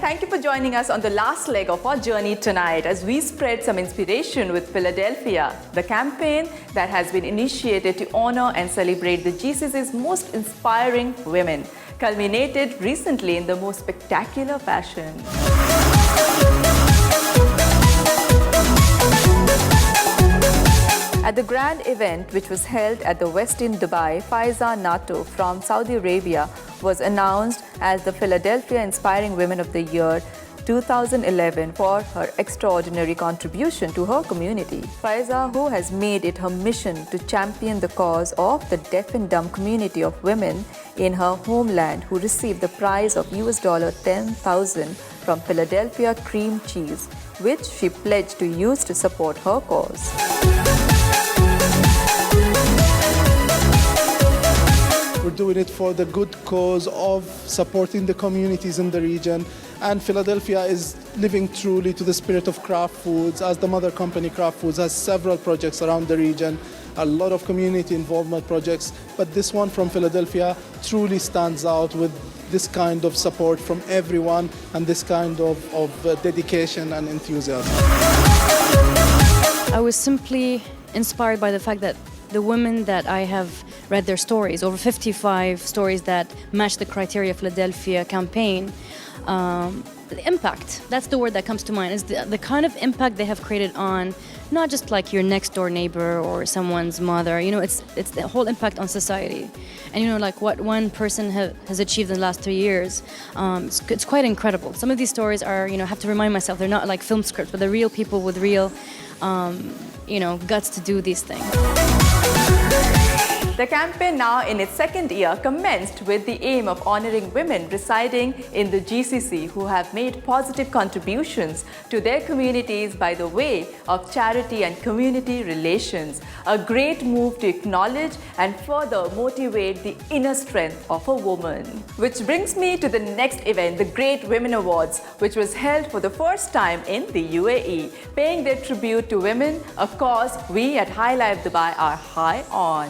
thank you for joining us on the last leg of our journey tonight as we spread some inspiration with Philadelphia, the campaign that has been initiated to honor and celebrate the GCC's most inspiring women, culminated recently in the most spectacular fashion. At the grand event, which was held at the Westin Dubai, Faiza Nato from Saudi Arabia was announced as the Philadelphia Inspiring Women of the Year 2011 for her extraordinary contribution to her community. Faiza, who has made it her mission to champion the cause of the deaf and dumb community of women in her homeland, who received the prize of $10,000 from Philadelphia Cream Cheese, which she pledged to use to support her cause. We're doing it for the good cause of supporting the communities in the region. And Philadelphia is living truly to the spirit of Kraft Foods, as the mother company Kraft Foods has several projects around the region, a lot of community involvement projects. But this one from Philadelphia truly stands out with this kind of support from everyone and this kind of dedication and enthusiasm. I was simply inspired by the fact that the women that I have read their stories, over 55 stories that match the criteria Philadelphia campaign, the impact, that's the word that comes to mind, is the kind of impact they have created on not just like your next door neighbor or someone's mother, it's the whole impact on society. And like what one person has achieved in the last 3 years, it's quite incredible. Some of these stories are, have to remind myself, they're not like film scripts, but they're real people with real, guts to do these things. The campaign, now in its second year, commenced with the aim of honoring women residing in the GCC who have made positive contributions to their communities by the way of charity and community relations. A great move to acknowledge and further motivate the inner strength of a woman. Which brings me to the next event, the Great Women Awards, which was held for the first time in the UAE. Paying their tribute to women, of course, we at High Life Dubai are high on.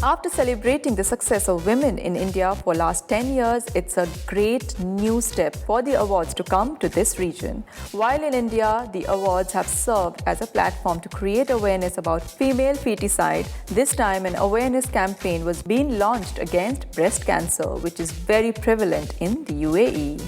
After celebrating the success of women in India for the last 10 years, it's a great new step for the awards to come to this region. While in India, the awards have served as a platform to create awareness about female feticide, this time an awareness campaign was being launched against breast cancer, which is very prevalent in the UAE.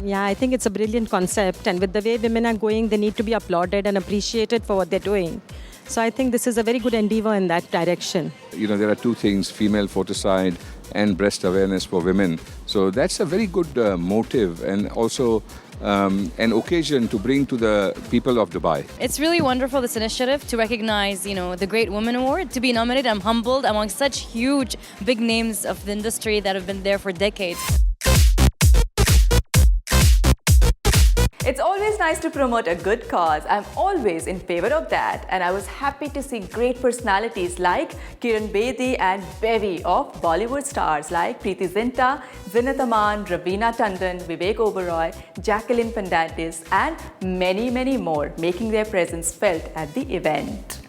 Yeah, I think it's a brilliant concept, and with the way women are going, they need to be applauded and appreciated for what they're doing. So I think this is a very good endeavor in that direction. There are two things, female foeticide and breast awareness for women. So that's a very good motive and also an occasion to bring to the people of Dubai. It's really wonderful, this initiative, to recognize, the Great Women Award, to be nominated. I'm humbled among such huge, big names of the industry that have been there for decades. It's always nice to promote a good cause. I'm always in favor of that. And I was happy to see great personalities like Kiran Bedi and bevy of Bollywood stars like Preity Zinta, Zinat Aman, Raveena Tandon, Vivek Oberoi, Jacqueline Fernandez, and many, many more making their presence felt at the event.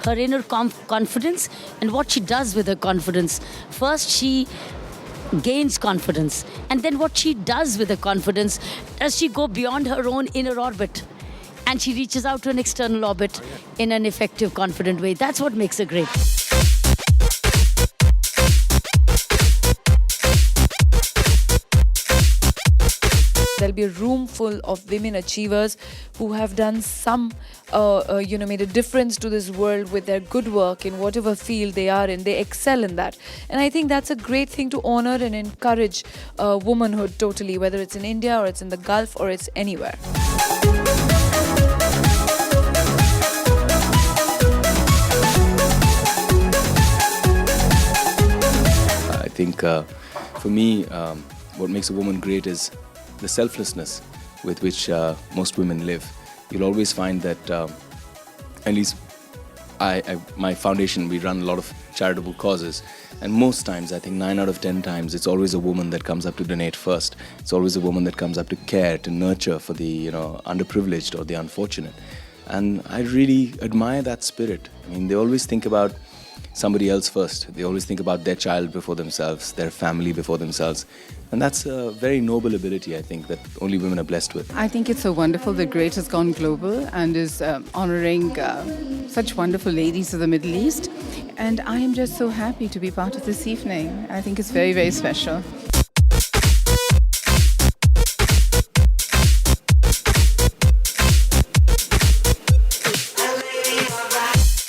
Her inner confidence and what she does with her confidence. First, she gains confidence, and then what she does with the confidence, does she go beyond her own inner orbit and she reaches out to an external orbit in an effective, confident way. That's what makes her great. There'll be a room full of women achievers who have done some, made a difference to this world with their good work in whatever field they are in. They excel in that. And I think that's a great thing to honor and encourage womanhood totally, whether it's in India or it's in the Gulf or it's anywhere. I think for me, what makes a woman great is the selflessness with which most women live. You'll always find that, at least my foundation, we run a lot of charitable causes. And most times, I think 9 out of 10 times, it's always a woman that comes up to donate first. It's always a woman that comes up to care, to nurture for the underprivileged or the unfortunate. And I really admire that spirit. I mean, they always think about somebody else first. They always think about their child before themselves, their family before themselves. And that's a very noble ability, I think, that only women are blessed with. I think it's so wonderful that Great has gone global and is honoring such wonderful ladies of the Middle East. And I am just so happy to be part of this evening. I think it's very, very special.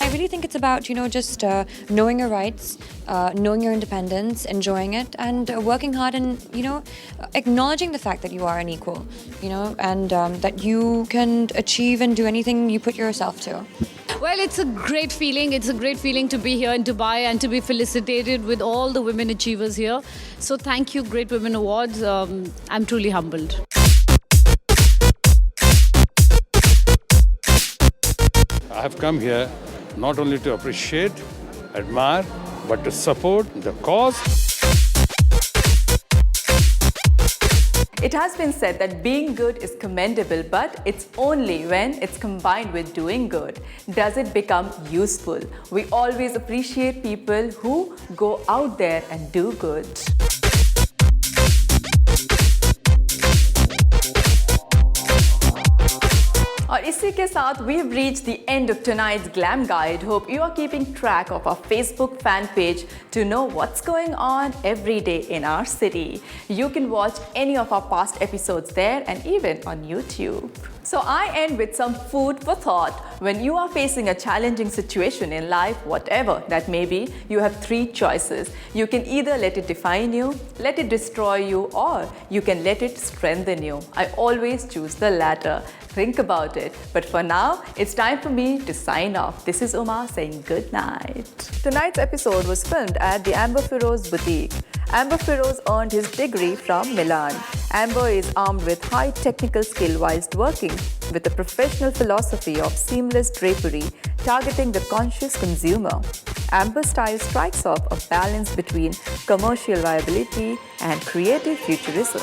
I really think it's about, just knowing your rights, knowing your independence, enjoying it, and working hard and, acknowledging the fact that you are an equal, and that you can achieve and do anything you put yourself to. Well, it's a great feeling. It's a great feeling to be here in Dubai and to be felicitated with all the women achievers here. So thank you, Great Women Awards. I'm truly humbled. I have come here not only to appreciate, admire, but to support the cause. It has been said that being good is commendable, but it's only when it's combined with doing good does it become useful. We always appreciate people who go out there and do good. और इसी के साथ we have reached the end of tonight's Glam Guide. Hope you are keeping track of our Facebook fan page to know what's going on every day in our city. You can watch any of our past episodes there and even on YouTube. So I end with some food for thought. When you are facing a challenging situation in life, whatever that may be, you have 3 choices. You can either let it define you, let it destroy you, or you can let it strengthen you. I always choose the latter. Think about it. But for now, it's time for me to sign off. This is Uma saying good night. Tonight's episode was filmed at the Amber Feroz Boutique. Amber Feroz earned his degree from Milan. Amber is armed with high technical skill whilst working with a professional philosophy of seamless drapery targeting the conscious consumer. Amber style strikes off a balance between commercial viability and creative futurism.